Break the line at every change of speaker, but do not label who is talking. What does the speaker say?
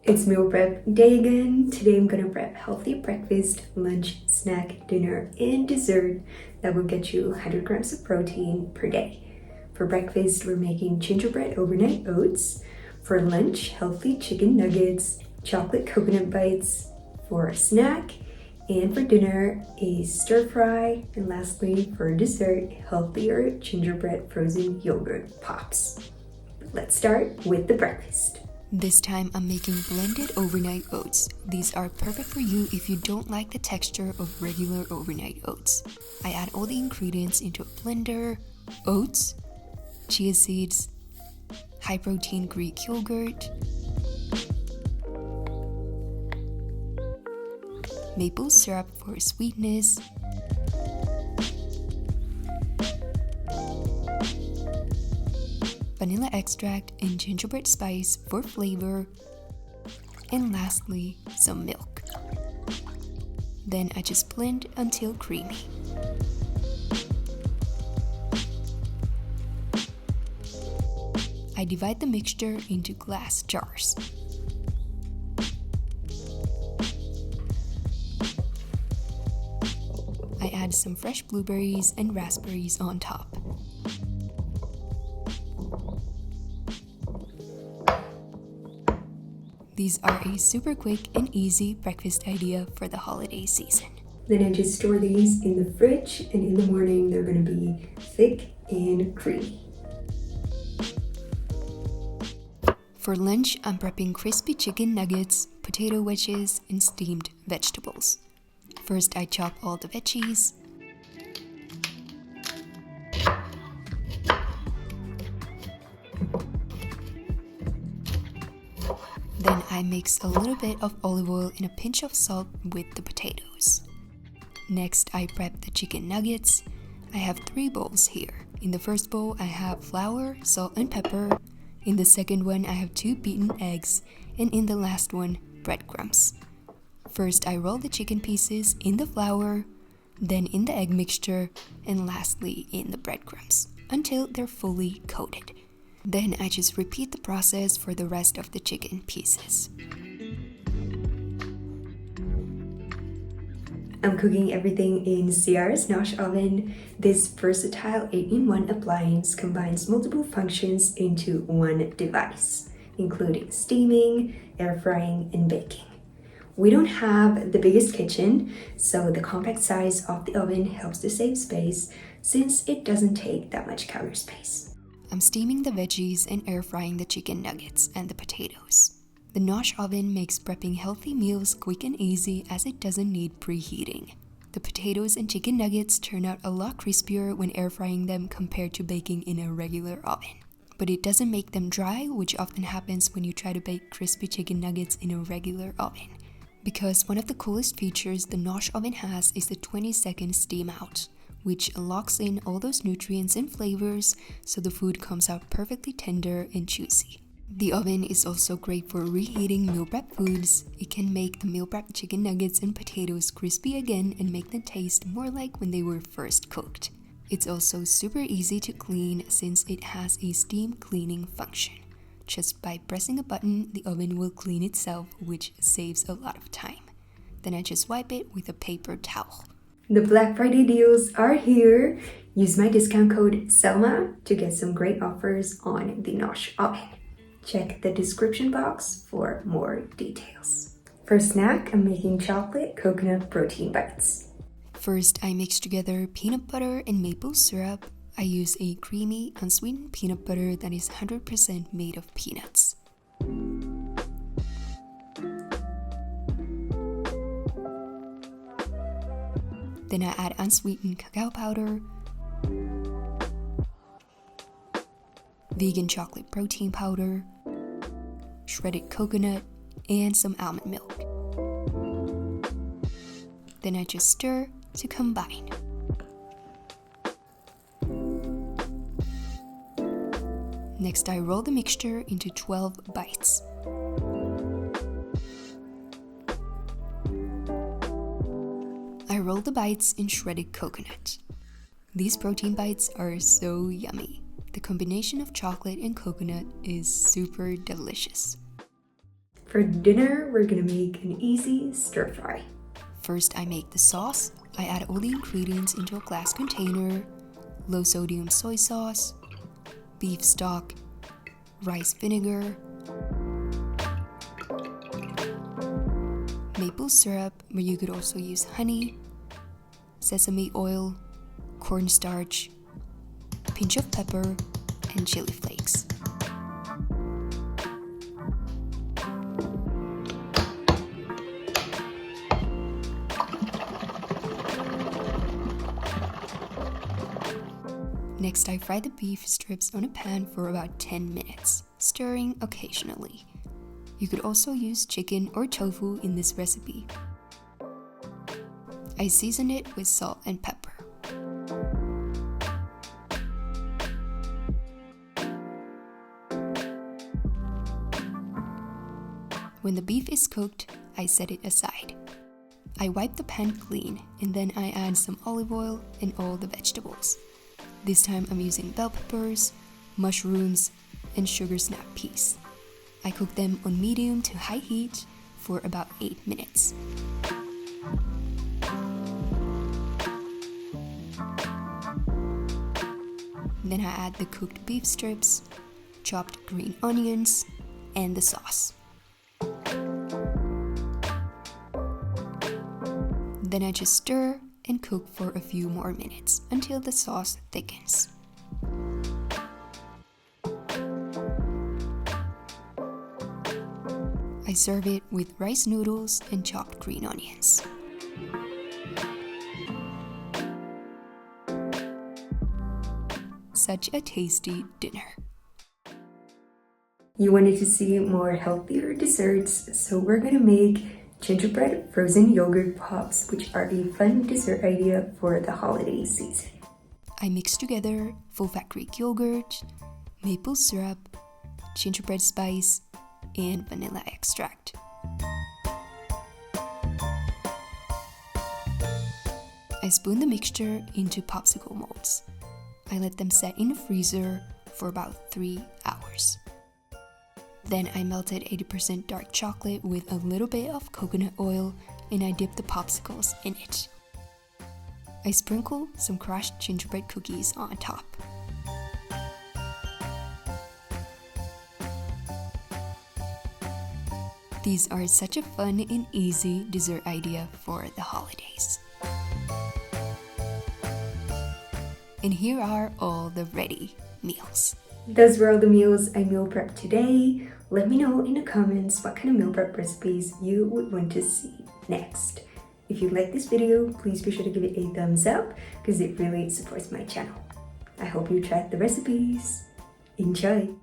It's meal prep day again. Today I'm gonna prep healthy breakfast, lunch, snack, dinner, and dessert that will get you 100 grams of protein per day. For breakfast, we're making gingerbread overnight oats. For lunch, healthy chicken nuggets, chocolate coconut bites. For a snack, and for dinner, a stir fry. And lastly, for dessert, healthier gingerbread frozen yogurt pops. Let's start with the breakfast.
This time I'm making blended overnight oats. These are perfect for you if you don't like the texture of regular overnight oats. I add all the ingredients into a blender: oats, chia seeds, high protein Greek yogurt, maple syrup for sweetness, vanilla extract and gingerbread spice for flavor, and lastly, some milk. Then I just blend until creamy. I divide the mixture into glass jars. I add some fresh blueberries and raspberries on top. These are a super quick and easy breakfast idea for the holiday season.
Then I just store these in the fridge, and in the morning they're going to be thick and creamy.
For lunch, I'm prepping crispy chicken nuggets, potato wedges, and steamed vegetables. First, I chop all the veggies. Then I mix a little bit of olive oil and a pinch of salt with the potatoes. Next, I prep the chicken nuggets. I have 3 bowls here. In the first bowl, I have flour, salt, and pepper. In the second one, I have 2 beaten eggs. And in the last one, breadcrumbs. First, I roll the chicken pieces in the flour, then in the egg mixture, and lastly in the breadcrumbs until they're fully coated. Then I just repeat the process for the rest of the chicken pieces.
I'm cooking everything in Ciara's Nosh oven. This versatile 8-in-1 appliance combines multiple functions into one device, including steaming, air frying, and baking. We don't have the biggest kitchen, so the compact size of the oven helps to save space since it doesn't take that much counter space.
I'm steaming the veggies and air frying the chicken nuggets and the potatoes. The Nosh oven makes prepping healthy meals quick and easy as it doesn't need preheating. The potatoes and chicken nuggets turn out a lot crispier when air frying them compared to baking in a regular oven. But it doesn't make them dry, which often happens when you try to bake crispy chicken nuggets in a regular oven. Because one of the coolest features the Nosh oven has is the 20-second steam out, which locks in all those nutrients and flavors so the food comes out perfectly tender and juicy. The oven is also great for reheating meal prep foods. It can make the meal prep chicken nuggets and potatoes crispy again and make them taste more like when they were first cooked. It's also super easy to clean since it has a steam cleaning function. Just by pressing a button, the oven will clean itself, which saves a lot of time. Then I just wipe it with a paper towel.
The Black Friday deals are here. Use my discount code SELMA to get some great offers on the Nosh oven. Check the description box for more details. For snack, I'm making chocolate coconut protein bites.
First, I mix together peanut butter and maple syrup. I use a creamy, unsweetened peanut butter that is 100% made of peanuts. Then I add unsweetened cacao powder, vegan chocolate protein powder, shredded coconut, and some almond milk. Then I just stir to combine. Next, I roll the mixture into 12 bites. I roll the bites in shredded coconut. These protein bites are so yummy. The combination of chocolate and coconut is super delicious.
For dinner, we're gonna make an easy stir fry.
First, I make the sauce. I add all the ingredients into a glass container: low sodium soy sauce, beef stock, rice vinegar, maple syrup, but you could also use honey, sesame oil, cornstarch, a pinch of pepper, and chili flakes. Next, I fry the beef strips on a pan for about 10 minutes, stirring occasionally. You could also use chicken or tofu in this recipe. I season it with salt and pepper. When the beef is cooked, I set it aside. I wipe the pan clean and then I add some olive oil and all the vegetables. This time I'm using bell peppers, mushrooms, and sugar snap peas. I cook them on medium to high heat for about 8 minutes. Then I add the cooked beef strips, chopped green onions, and the sauce. Then I just stir and cook for a few more minutes until the sauce thickens. I serve it with rice noodles and chopped green onions. Such a tasty dinner.
You wanted to see more healthier desserts, so we're gonna make gingerbread frozen yogurt pops, which are a fun dessert idea for the holiday season.
I mix together full-fat Greek yogurt, maple syrup, gingerbread spice, and vanilla extract. I spoon the mixture into popsicle molds. I let them set in the freezer for about 3 hours. Then I melted 80% dark chocolate with a little bit of coconut oil and I dip the popsicles in it. I sprinkle some crushed gingerbread cookies on top. These are such a fun and easy dessert idea for the holidays. And here are all the ready meals.
Those were all the meals I meal prepped today. Let me know in the comments what kind of meal prep recipes you would want to see next. If you like this video, please be sure to give it a thumbs up because it really supports my channel. I hope you tried the recipes. Enjoy!